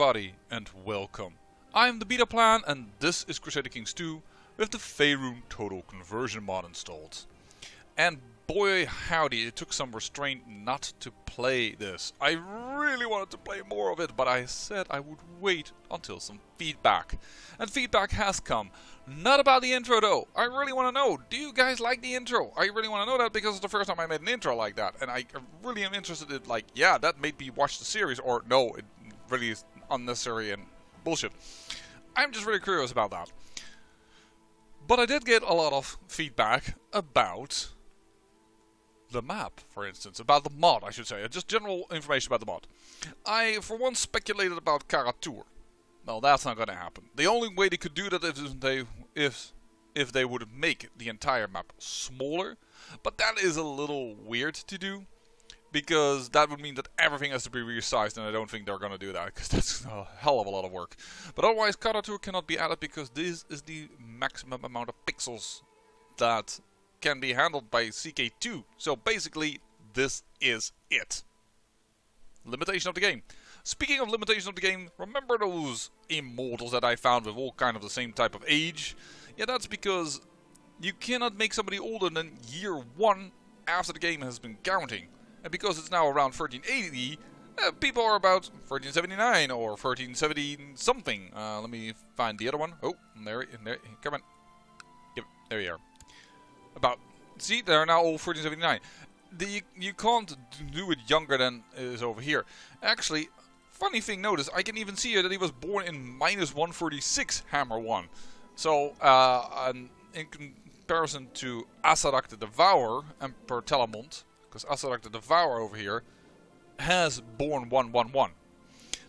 everybody, and welcome. I'm the Beta Plan, and this is Crusader Kings 2 with the Faerûn Total Conversion mod installed. And boy howdy, it took some restraint not to play this. I really wanted to play more of it, but I said I would wait until some feedback. And feedback has come. Not about the intro though. I really want to know, do you guys like the intro? I really want to know that because it's the first time I made an intro like that. And I really am interested in, like, yeah, that made me watch the series, or no, it really is unnecessary and bullshit. I'm just really curious about that. But I did get a lot of feedback about the map, for instance, about the mod, I should say, just general information about the mod. I, for one, speculated about CK2. Well, that's not going to happen. The only way they could do that is if they would make the entire map smaller, but that is a little weird to do, because that would mean that everything has to be resized, and I don't think they're going to do that, because that's a hell of a lot of work. But otherwise, CK2 cannot be added because this is the maximum amount of pixels that can be handled by CK2. So basically, this is it. Limitation of the game. Speaking of limitation of the game, remember those immortals that I found with all kind of the same type of age? Yeah, that's because you cannot make somebody older than year 1 after the game has been counting. And because it's now around 1380, people are about 1379 or 1370 something. Let me find the other one. Oh, there, come on. Yep, there you are. About, see, they're now all 1379. You can't do it younger than is over here. Actually, funny thing, notice, I can even see here that he was born in -146 Hammer 1. So, in comparison to Asarak the Devourer, Emperor Telamont, because Asarak the Devourer over here has born 111.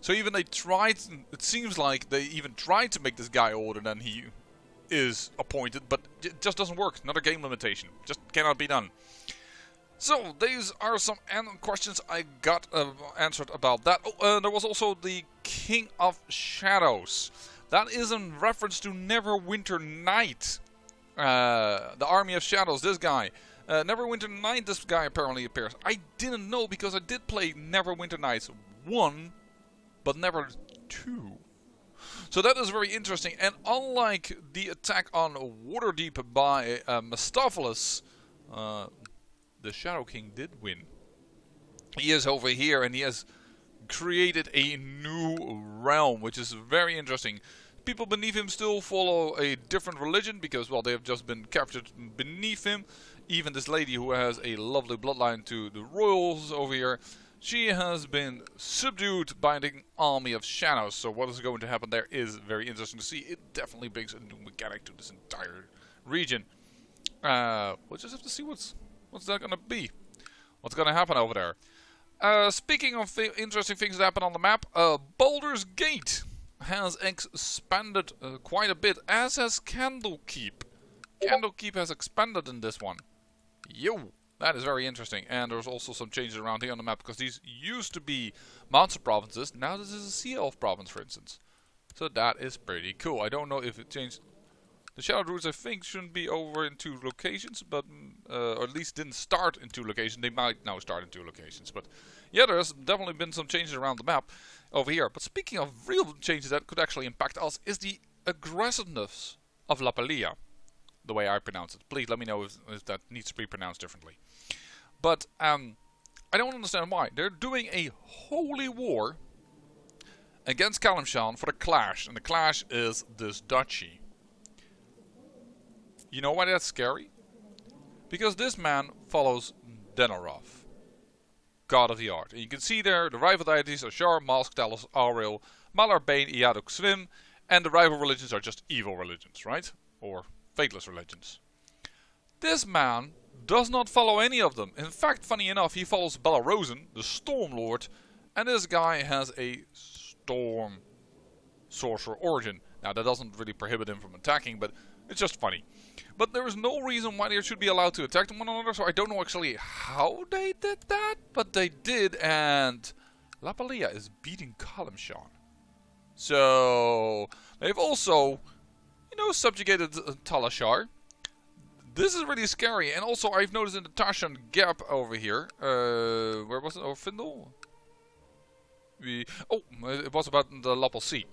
So even they tried, it seems like they even tried to make this guy older than he is appointed, but it just doesn't work. Another game limitation. Just cannot be done. So, these are some questions I got answered about that. Oh, there was also the King of Shadows. That is in reference to Neverwinter Night. The Army of Shadows, this guy. Neverwinter Night, this guy apparently appears. I didn't know because I did play Neverwinter Nights 1, but never 2. So that is very interesting. And unlike the attack on Waterdeep by Mistopheles, the Shadow King did win. He is over here and he has created a new realm, which is very interesting. People beneath him still follow a different religion because, well, they have just been captured beneath him. Even this lady who has a lovely bloodline to the royals over here, she has been subdued by the Army of Shadows. So what is going to happen there is very interesting to see. It definitely brings a new mechanic to this entire region. We'll just have to see what's that going to be? What's going to happen over there? Speaking of interesting things that happen on the map, Baldur's Gate has expanded quite a bit, as has Candlekeep. Candlekeep has expanded in this one. Yo, that is very interesting. And there's also some changes around here on the map, because these used to be monster provinces. Now this is a Sea Elf province, for instance. So that is pretty cool. I don't know if it changed. The Shadow Druids, I think, shouldn't be over in 2 locations, but or at least didn't start in 2 locations. They might now start in 2 locations, but yeah, there's definitely been some changes around the map over here. But speaking of real changes that could actually impact us, is the aggressiveness of Lapalia, the way I pronounce it. Please let me know if that needs to be pronounced differently. But I don't understand why. They're doing a holy war against Kalimshan for the Clash, and the Clash is this duchy. You know why that's scary? Because this man follows Denoroth, God of the Art. And you can see there the rival deities are Shar, Mask, Talos, Auril, Malar, Bane, Iaduk, Svim, and the rival religions are just evil religions, right? Or faithless religions. This man does not follow any of them. In fact, funny enough, he follows Belarosen, the Storm Lord, and this guy has a Storm Sorcerer origin. Now that doesn't really prohibit him from attacking, but it's just funny. But there is no reason why they should be allowed to attack one another, so I don't know actually how they did that, but they did, and Lapalia is beating Kalimshan. So they've also, subjugated Talashar. This is really scary, and also I've noticed in the Tarshan Gap over here, where was it? Oh, Findle? Oh, it was about the WttJ.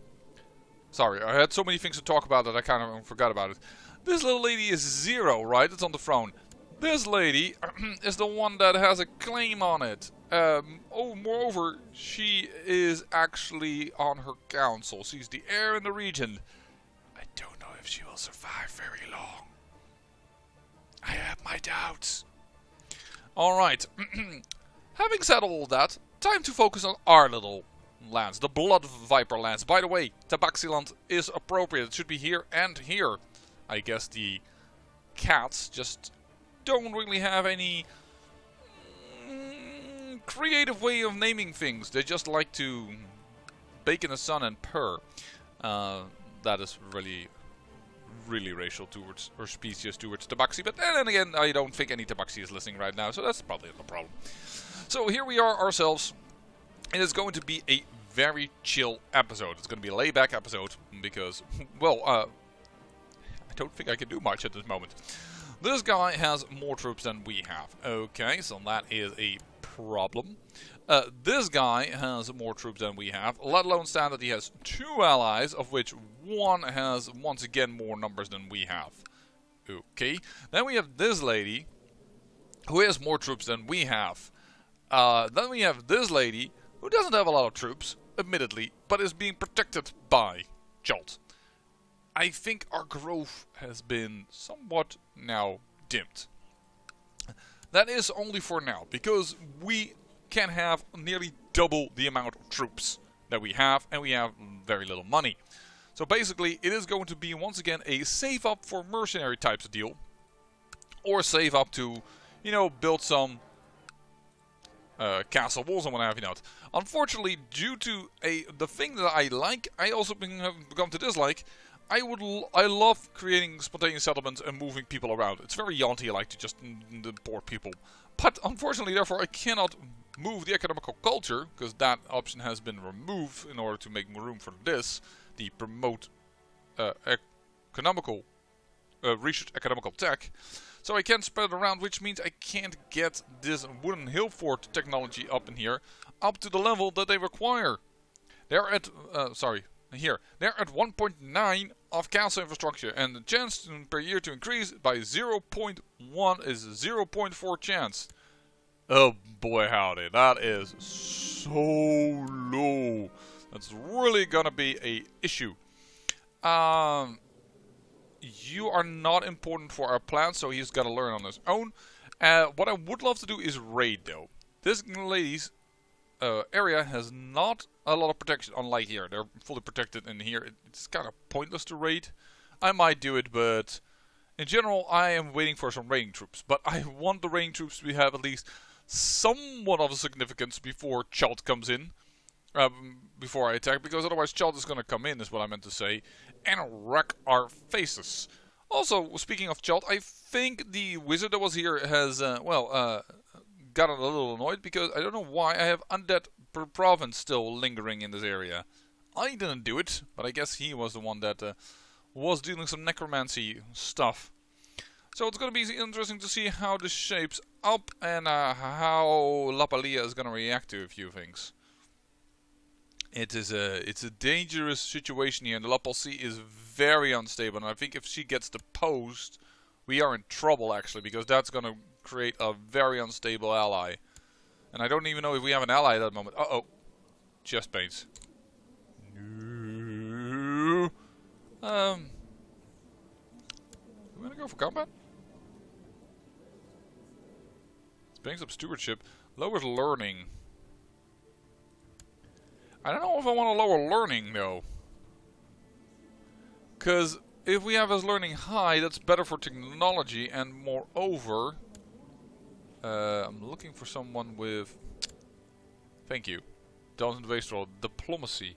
Sorry, I had so many things to talk about that I kind of forgot about it. This little lady is 0, right? It's on the throne. This lady is the one that has a claim on it. Oh, moreover, she is actually on her council. She's the heir in the region. I don't know if she will survive very long. I have my doubts. Alright. Having said all that, time to focus on our little lands. The Blood Viper lands. By the way, Tabaxiland is appropriate. It should be here and here. I guess the cats just don't really have any creative way of naming things. They just like to bake in the sun and purr. That is really racial towards, or specious towards Tabaxi. But then again, I don't think any Tabaxi is listening right now, so that's probably no problem. So here we are ourselves. It is going to be a very chill episode. It's going to be a layback episode because, well, I don't think I can do much at this moment. This guy has more troops than we have. Okay, so that is a problem. This guy has more troops than we have, let alone stand that he has 2 allies, of which one has, once again, more numbers than we have. Okay, then we have this lady, who has more troops than we have. Then we have this lady, who doesn't have a lot of troops, admittedly, but is being protected by Chult. I think our growth has been somewhat now dimmed. That is only for now, because we can have nearly double the amount of troops that we have, and we have very little money. So basically, it is going to be once again a save up for mercenary types of deal, or save up to, you know, build some castle walls and what have you not. Unfortunately, due to the thing that I like, I also have become to dislike. I love creating spontaneous settlements and moving people around. It's very Yuan-Ti, I like to just import people. But unfortunately, therefore, I cannot move the economical culture, because that option has been removed in order to make room for this, the promote economical research economical tech. So I can't spread it around, which means I can't get this wooden hill fort technology up in here up to the level that they require. They're at here. They're at 1.9 of castle infrastructure, and the chance per year to increase by 0.1 is 0.4 chance. Oh boy howdy, that is so low. That's really gonna be a issue. You are not important for our plan, so he's gotta learn on his own. What I would love to do is raid though. This lady's area has not a lot of protection, unlike here. They're fully protected in here. It's kind of pointless to raid. I might do it, but in general I am waiting for some raiding troops. But I want the raiding troops to have at least somewhat of a significance before Chult comes in. Before I attack, because otherwise Chult is going to come in, is what I meant to say, and wreck our faces. Also, speaking of Chult, I think the wizard that was here has, gotten a little annoyed, because I don't know why I have undead per province still lingering in this area. I didn't do it, but I guess he was the one that was doing some necromancy stuff. So it's going to be interesting to see how this shapes up, and how Lapalia is going to react to a few things. It's a dangerous situation here, and the WttJ is very unstable, and I think if she gets deposed, we are in trouble actually, because that's going to create a very unstable ally. And I don't even know if we have an ally at that moment. Uh-oh. Chest pains. No. We're going to go for combat? This brings up stewardship. Lowers learning. I don't know if I want to lower learning though. Because if we have his learning high, that's better for technology, and moreover, I'm looking for someone with, thank you, doesn't waste all diplomacy.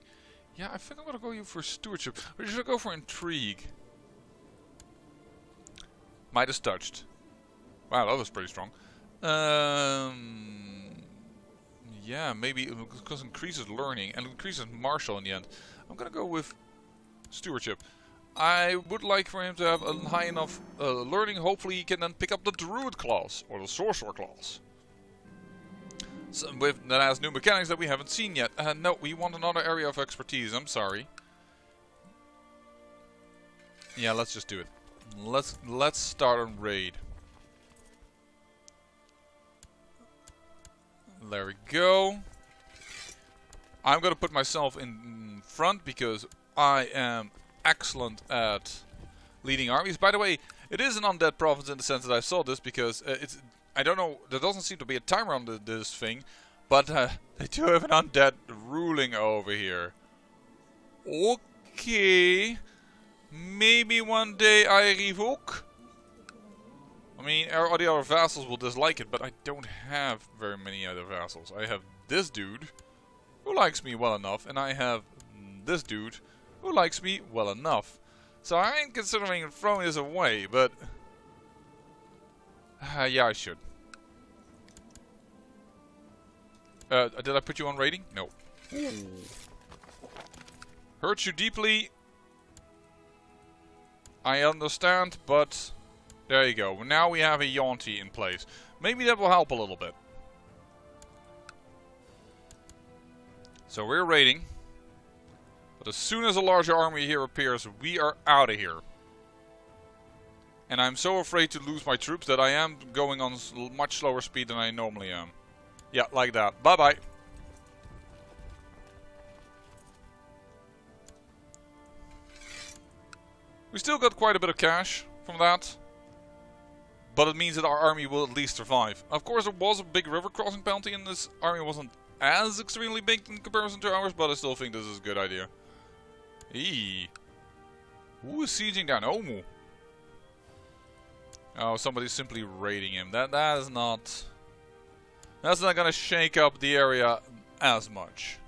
Yeah, I think I'm gonna go for stewardship. Or should I go for intrigue? Midas touched. Wow, that was pretty strong. Yeah, maybe because it increases learning and increases martial in the end. I'm gonna go with stewardship. I would like for him to have a high enough learning. Hopefully he can then pick up the druid class or the sorcerer class. that has new mechanics that we haven't seen yet. No, we want another area of expertise. I'm sorry. Yeah, let's just do it. Let's start a raid. There we go. I'm gonna put myself in front because I am excellent at leading armies. By the way, it is an undead province in the sense that I saw this because it's. I don't know. There doesn't seem to be a timer on this thing, but they do have an undead ruling over here. Okay, maybe one day I revoke. I mean, all the other vassals will dislike it, but I don't have very many other vassals. I have this dude, who likes me well enough, and I have this dude, who likes me well enough. So I ain't considering throwing this away, but... yeah, I should. Did I put you on rating? No. Hurts you deeply. I understand, but... There you go. Now we have a Yuan-Ti in place. Maybe that will help a little bit. So we're raiding. But as soon as a larger army here appears, we are out of here. And I'm so afraid to lose my troops that I am going on much slower speed than I normally am. Yeah, like that. Bye-bye. We still got quite a bit of cash from that. But it means that our army will at least survive. Of course, there was a big river crossing penalty, and this army wasn't as extremely big in comparison to ours, but I still think this is a good idea. Eee. Who is sieging down Omu? Oh, somebody's simply raiding him. That's not gonna shake up the area as much.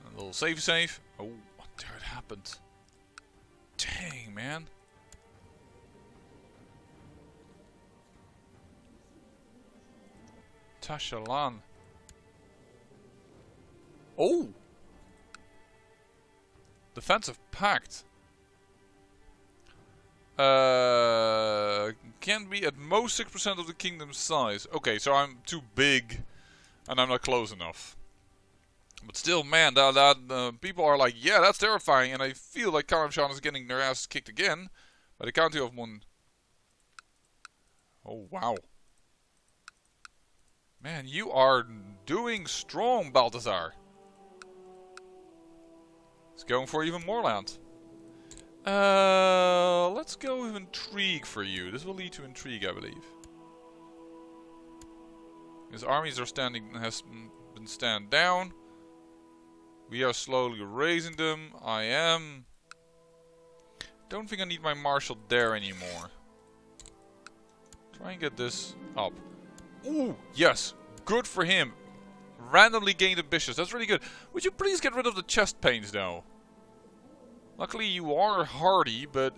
A little save. Oh, there it happened. Dang, man. Tashalan. Oh! Defensive pact. Can be at most 6% of the kingdom's size. Okay, so I'm too big and I'm not close enough. But still, man, people are like, yeah, that's terrifying, and I feel like Karamshan is getting their asses kicked again by the county of Mun. Oh, wow. Man, you are doing strong, Balthazar. It's going for even more land. Let's go with intrigue for you. This will lead to intrigue, I believe. His armies has been stand down. We are slowly raising them. I am. Don't think I need my marshal there anymore. Try and get this up. Ooh, yes. Good for him. Randomly gained ambitions. That's really good. Would you please get rid of the chest pains, though? Luckily, you are hardy, but...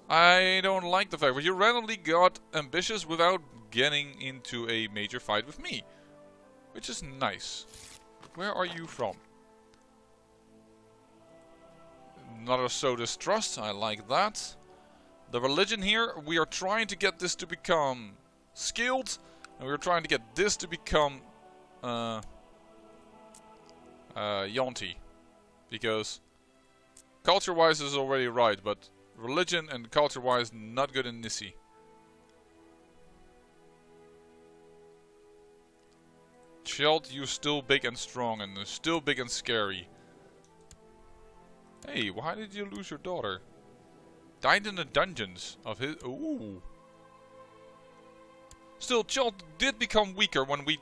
I don't like the fact that you randomly got ambitious without getting into a major fight with me. Which is nice. Where are you from? Another so distrust. I like that. The religion here, we are trying to get this to become skilled. And we're trying to get this to become Yuan-Ti. Because culture-wise is already right, but religion and culture-wise not good in Nissi. Chult, you're still big and strong and still big and scary. Hey, why did you lose your daughter? Died in the dungeons of his... Ooh. Still, Chult did become weaker when we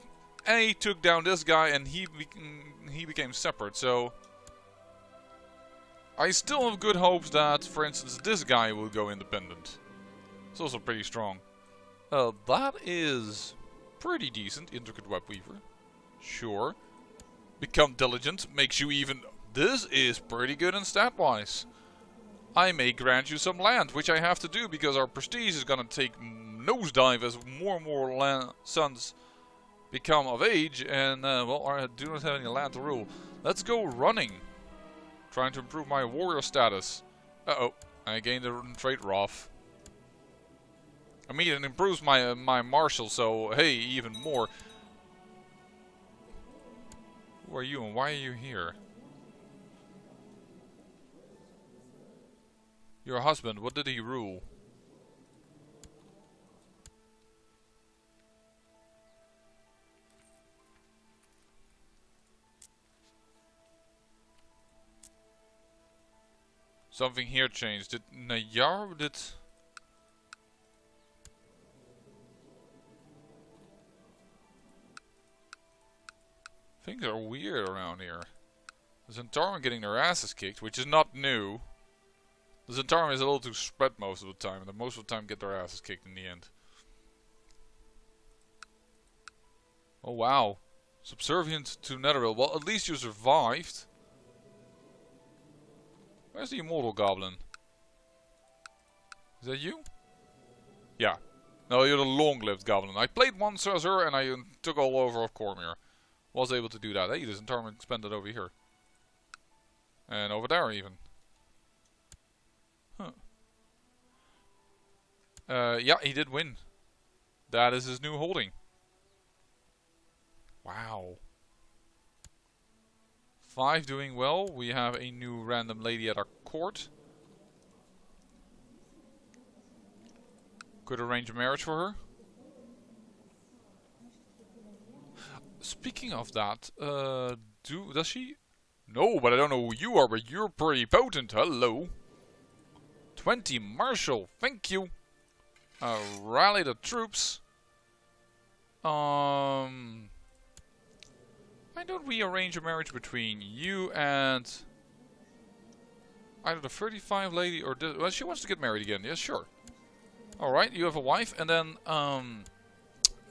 took down this guy and he became separate, so... I still have good hopes that, for instance, this guy will go independent. It's also pretty strong. That is pretty decent, Intricate Web Weaver. Sure. Become Diligent makes you even... This is pretty good in stat-wise. I may grant you some land, which I have to do because our prestige is gonna take nosedive as more and more sons become of age and, well, I do not have any land to rule. Let's go running. Trying to improve my warrior status. Uh-oh. I gained a trait Wrath. I mean, it improves my my martial, so hey, even more. Who are you and why are you here? Your husband, what did he rule? Something here changed. Did Nayar did... Things are weird around here. The Zentarum getting their asses kicked, which is not new. The Zentarum is a little too spread most of the time, and most of the time get their asses kicked in the end. Oh wow. Subservient to Netherrealm. Well, at least you survived. Where's the immortal goblin? Is that you? Yeah. No, you're the long-lived goblin. I played once as her and I took all over of Cormyr. Was able to do that. Hey, there's Zentarum expanded over here. And over there even. Huh. Yeah, he did win. That is his new holding. Wow. 5 doing well. We have a new random lady at our court. Could arrange a marriage for her. Speaking of that, does she? No, but I don't know who you are, but you're pretty potent. Hello. 20 martial, thank you. Rally the troops. Why don't we arrange a marriage between you and either the 35 lady or this? Well, she wants to get married again. Yes, sure. Alright, you have a wife. And then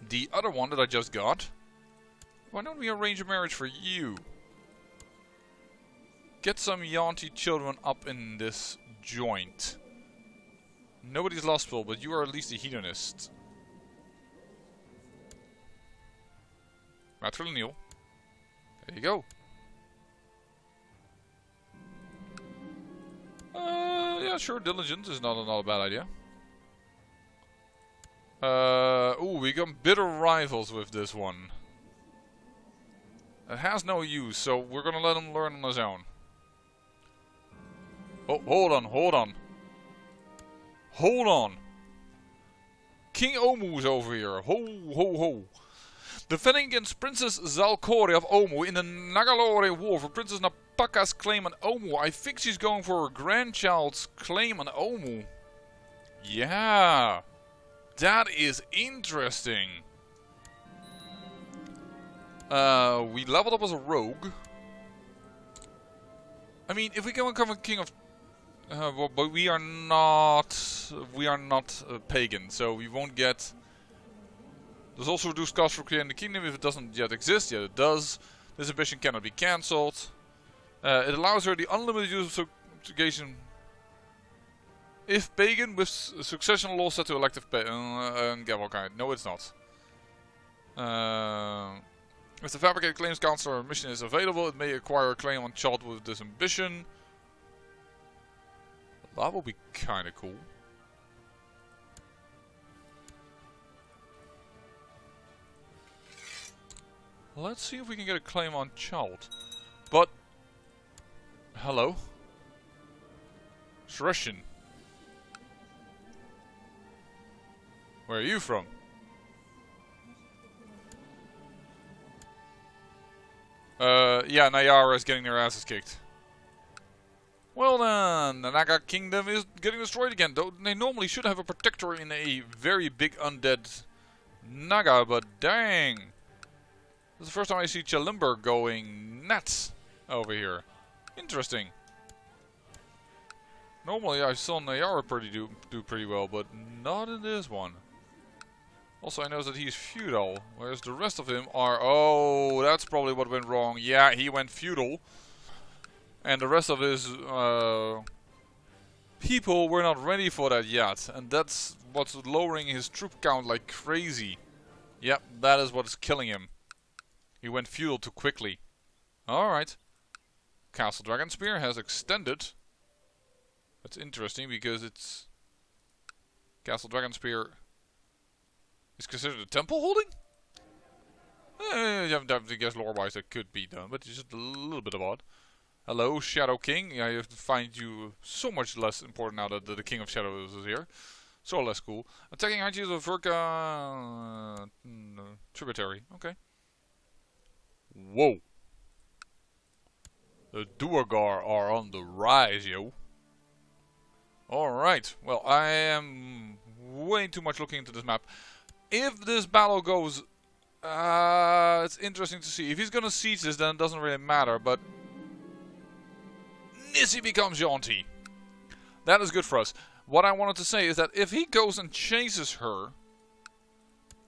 the other one that I just got. Why don't we arrange a marriage for you? Get some Yuan-Ti children up in this joint. Nobody's lustful, but you are at least a hedonist. Matrilineal. There you go. Yeah, sure. Diligence is not a bad idea. Ooh, we got bitter rivals with this one. It has no use, so we're gonna let him learn on his own. Oh, hold on, hold on. Hold on. King Omu's over here. Ho, ho, ho. Defending against Princess Zalkori of Omu in the Nagalore War for Princess Napaka's claim on Omu. I think she's going for her grandchild's claim on Omu. Yeah. That is interesting. We leveled up as a rogue. I mean, if we go and become a king of... but we are not pagan, so we won't get... There's also reduced cost for creating the kingdom if it doesn't yet exist. Yet it does. This ambition cannot be cancelled. It allows her the unlimited use of subjugation if pagan with succession law set to elective gavel kind. No, it's not. If the fabricated claims counselor mission is available, it may acquire a claim on Chult with this ambition. That will be kind of cool. Let's see if we can get a claim on Chult. But... Hello? Shreshin. Where are you from? Yeah, Nayara is getting their asses kicked. Well then, the Naga kingdom is getting destroyed again. Though they normally should have a protector in a very big undead Naga, but dang. This is the first time I see Chalimber going nuts over here. Interesting. Normally I saw Nayara do pretty well, but not in this one. Also I know that he's feudal, whereas the rest of him are... Oh, that's probably what went wrong. Yeah, he went feudal. And the rest of his people were not ready for that yet. And that's what's lowering his troop count like crazy. Yep, that is what's killing him. He went feudal too quickly. Alright. Castle Dragonspear has extended. That's interesting because it's... Castle Dragonspear is considered a temple holding? I guess lore-wise that could be done, but it's just a little bit of odd. Hello, Shadow King. I find you so much less important now that the King of Shadows is here. So less cool. Attacking IGs of Verka tributary. Okay. Whoa. The Duergar are on the rise, yo. Alright. Well, I am way too much looking into this map. If this battle goes... it's interesting to see. If he's gonna siege this, then it doesn't really matter, but... Nissy becomes Yuan-Ti. That is good for us. What I wanted to say is that if he goes and chases her,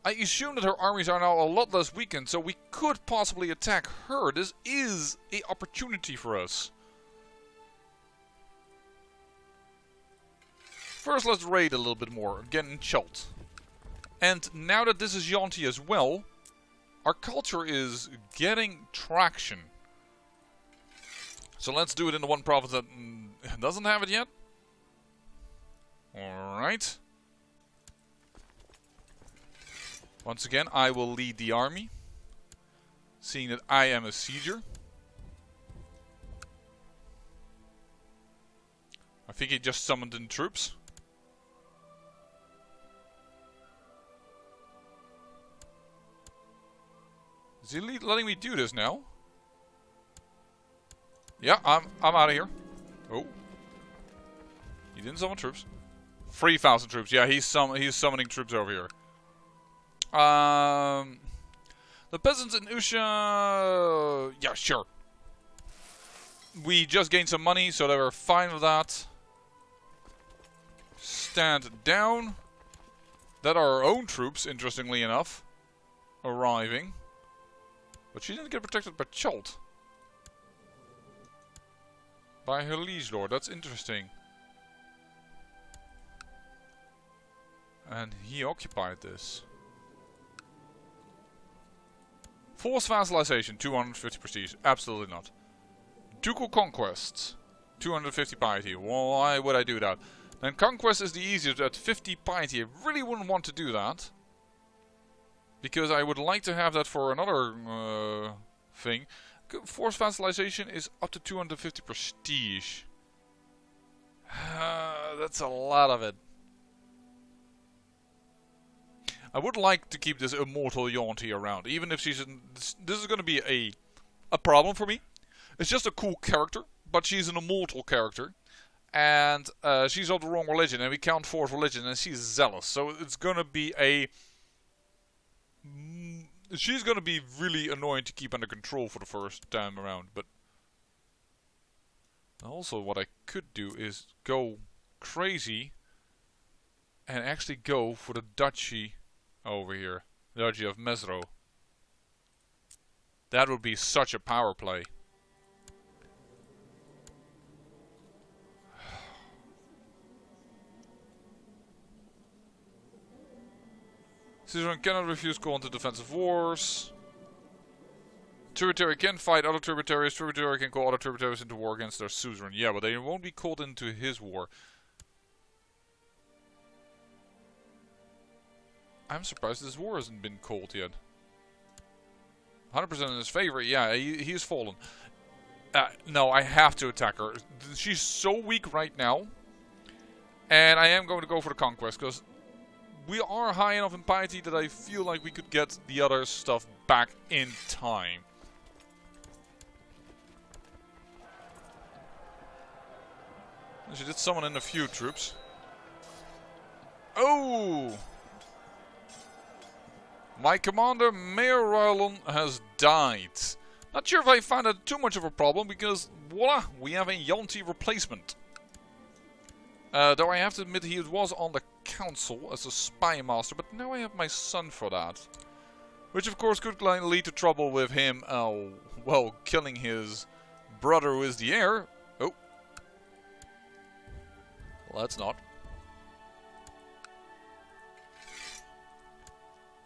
I assume that her armies are now a lot less weakened, so we could possibly attack her. This is an opportunity for us. First, let's raid a little bit more, again in Chult. And now that this is Yuan-Ti as well, our culture is getting traction. So let's do it in the one province that doesn't have it yet. Alright. Once again, I will lead the army, seeing that I am a sieger. I think he just summoned in troops. Is he letting me do this now? Yeah, I'm out of here. Oh. He didn't summon troops. 3,000 troops. Yeah, he's summoning troops over here. The peasants in Usha... Yeah, sure. We just gained some money, so they were fine with that. Stand down. That are our own troops, interestingly enough, arriving. But she didn't get protected by Chult. By her liege lord, that's interesting. And he occupied this. Forced vassalization, 250 prestige. Absolutely not. Ducal conquests, 250 piety. Why would I do that? And conquest is the easiest at 50 piety. I really wouldn't want to do that. Because I would like to have that for another thing. Forced vassalization is up to 250 prestige. That's a lot of it. I would like to keep this immortal Yuan-Ti around, even if she's in, this is going to be a problem for me. It's just a cool character, but she's an immortal character, and she's of the wrong religion, and we can't force religion, and she's zealous, so it's going to be she's going to be really annoying to keep under control for the first time around. But also, what I could do is go crazy and actually go for the duchy over here, the Duchy of Mesro. That would be such a power play. Suzerain cannot refuse call into defensive wars. Tributary can fight other tributaries. Tributary can call other tributaries into war against their suzerain. Yeah, but they won't be called into his war. I'm surprised this war hasn't been called yet. 100% in his favor. Yeah, he's fallen. No, I have to attack her. She's so weak right now. And I am going to go for the conquest, because we are high enough in piety that I feel like we could get the other stuff back in time. She did summon in a few troops. Oh! My commander, Mayor Rylon, has died. Not sure if I found that too much of a problem, because voila, we have a Yuan-Ti replacement. Though I have to admit he was on the council as a spy master, but now I have my son for that. Which of course could lead to trouble with him, well, killing his brother who is the heir. Oh. Let's not.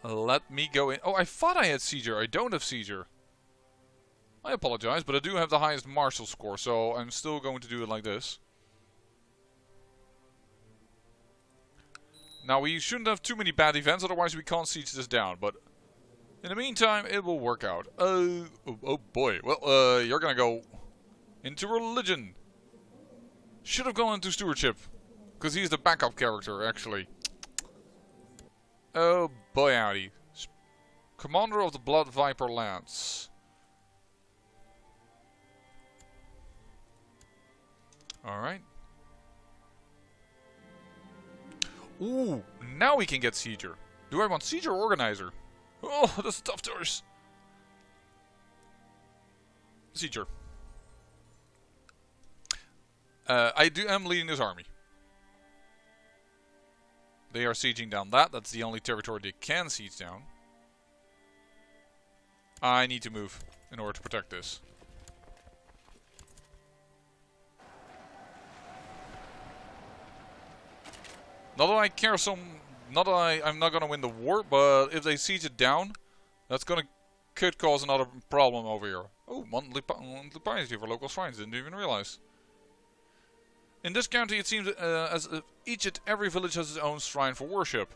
Let me go in. Oh, I thought I had Seizure. I don't have Seizure. I apologize, but I do have the highest martial score, so I'm still going to do it like this. Now, we shouldn't have too many bad events, otherwise we can't siege this down, but in the meantime, it will work out. Oh boy. Well, you're gonna go into religion. Should have gone into stewardship, because he's the backup character, actually. Oh boy, howdy. Commander of the Blood Viper Lance. Alright. Ooh, now we can get Sieger. Do I want Sieger or Organizer? Oh, that's a tough choice. Sieger. I am leading this army. They are sieging down that. That's the only territory they can siege down. I need to move in order to protect this. Not that I care not that I'm not gonna win the war, but if they siege it down, that's could cause another problem over here. Oh, monthly piety for local shrines, didn't even realize. In this county it seems as if each and every village has its own shrine for worship.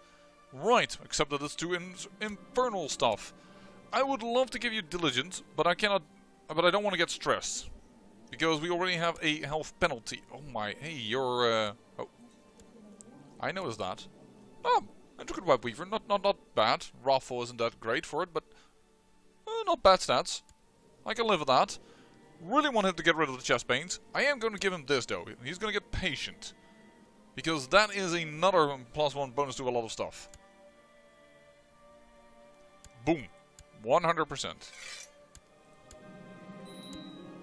Right, except that it's too infernal stuff. I would love to give you diligence, but I cannot, but I don't want to get stressed. Because we already have a health penalty. Oh my, hey, you're, oh. I noticed that. Oh, intricate web weaver, not bad. Raffle isn't that great for it, but not bad stats. I can live with that. Really want him to get rid of the chest pains. I am going to give him this though. He's going to get patient. Because that is another +1 bonus to a lot of stuff. Boom. 100%.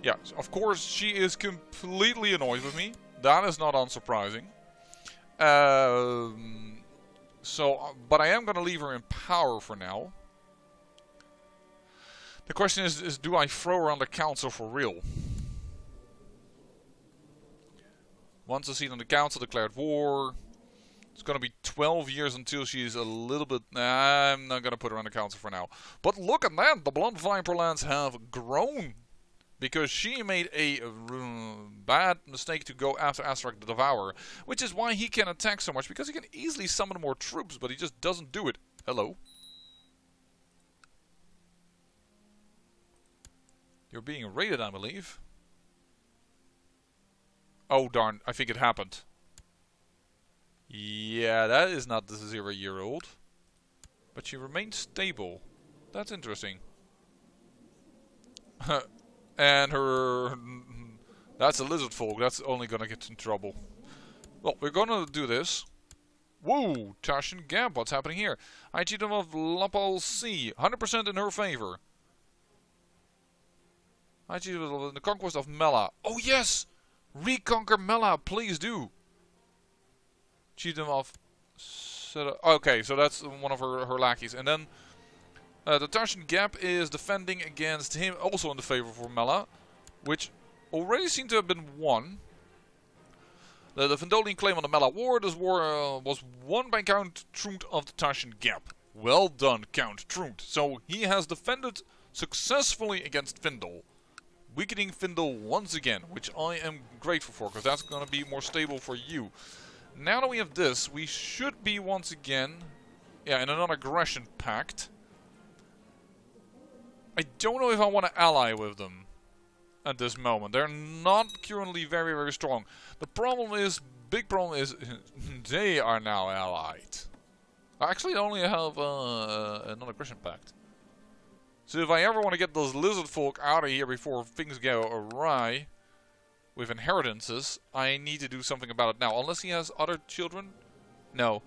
Yeah, of course she is completely annoyed with me. That is not unsurprising. But I am going to leave her in power for now. The question is do I throw her on the council for real? Once a seat on the council, declared war. It's going to be 12 years until she's a little bit... Nah, I'm not going to put her on the council for now. But look at that! The Blood Viper lands have grown. Because she made a bad mistake to go after Azrak the Devourer. Which is why he can attack so much. Because he can easily summon more troops, but he just doesn't do it. Hello? You're being raided, I believe. Oh darn, I think it happened. Yeah, that is not the 0-year-old. But she remains stable. That's interesting. And her... That's a lizard folk. That's only gonna get in trouble. Well, we're gonna do this. Whoa! Tashin Gap, what's happening here? I cheat him of Lapal C. 100% in her favor. I cheat the conquest of Mela. Oh yes! Reconquer Mela, please do. Cheat him of... Okay, so that's one of her lackeys. And then the Tashin Gap is defending against him, also in the favor for Mela, which already seemed to have been won. The Vendolian claim on the Mela War. This war was won by Count Trumpt of the Tashin Gap. Well done, Count Trumpt. So he has defended successfully against Findel. Weakening Findel once again, which I am grateful for, because that's going to be more stable for you. Now that we have this, we should be once again, in a non-aggression pact. I don't know if I want to ally with them at this moment. They're not currently very, very strong. The problem is, big problem is, they are now allied. I actually only have a non-aggression pact. So if I ever want to get those lizard folk out of here before things go awry with inheritances, I need to do something about it now. Unless he has other children? No.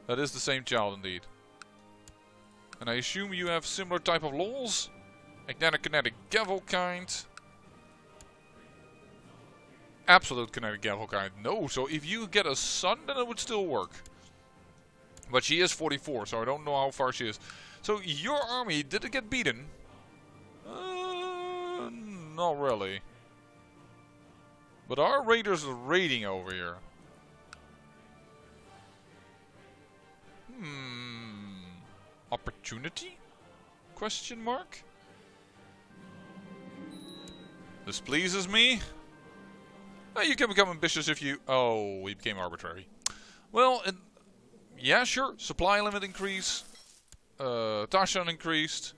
That is the same child indeed. And I assume you have similar type of laws? Kinetic gavel kind. Absolute kinetic gavel kind. No, so if you get a son, then it would still work. But she is 44, so I don't know how far she is. So your army, did it get beaten? Not really. But our raiders are raiding over here. Opportunity? Question mark? This pleases me. You can become ambitious if you... Oh, we became arbitrary. Well, Yeah, sure. Supply limit increase. Tashan increased.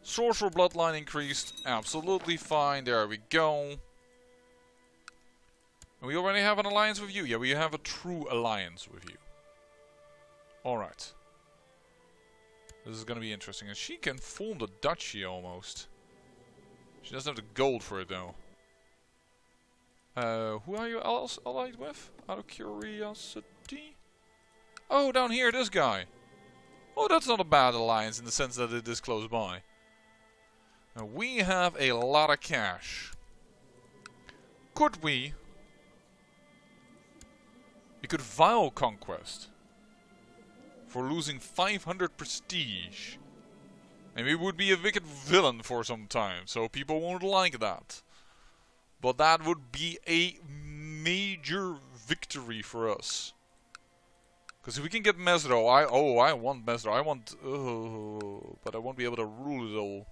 Sorcerer bloodline increased. Absolutely fine. There we go. We already have an alliance with you. Yeah, we have a true alliance with you. Alright. This is gonna be interesting. And she can form the duchy almost. She doesn't have the gold for it though. Who are you else allied with? Out of curiosity? Oh, down here, this guy. Oh, that's not a bad alliance in the sense that it is close by. Now, we have a lot of cash. Could we? We could vow conquest. For losing 500 prestige. And we would be a wicked villain for some time, so people won't like that. But that would be a major victory for us. Because if we can get Mesro, I want Mesro. I want, but I won't be able to rule it all.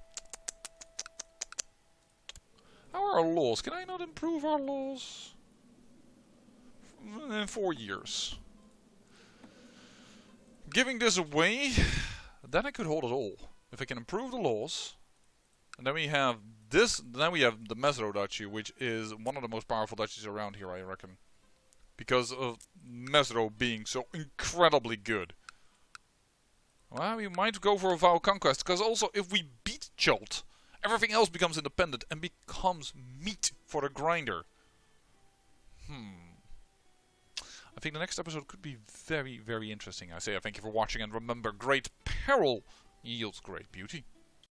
How are our laws? Can I not improve our laws? In 4 years. Giving this away, then I could hold it all. If I can improve the laws, and then we have this, then we have the Mesro Duchy, which is one of the most powerful duchies around here, I reckon. Because of Mesro being so incredibly good. Well, we might go for a vow conquest, because also if we beat Chult, everything else becomes independent and becomes meat for the grinder. I think the next episode could be very, very interesting. I say I thank you for watching, and remember, great peril yields great beauty.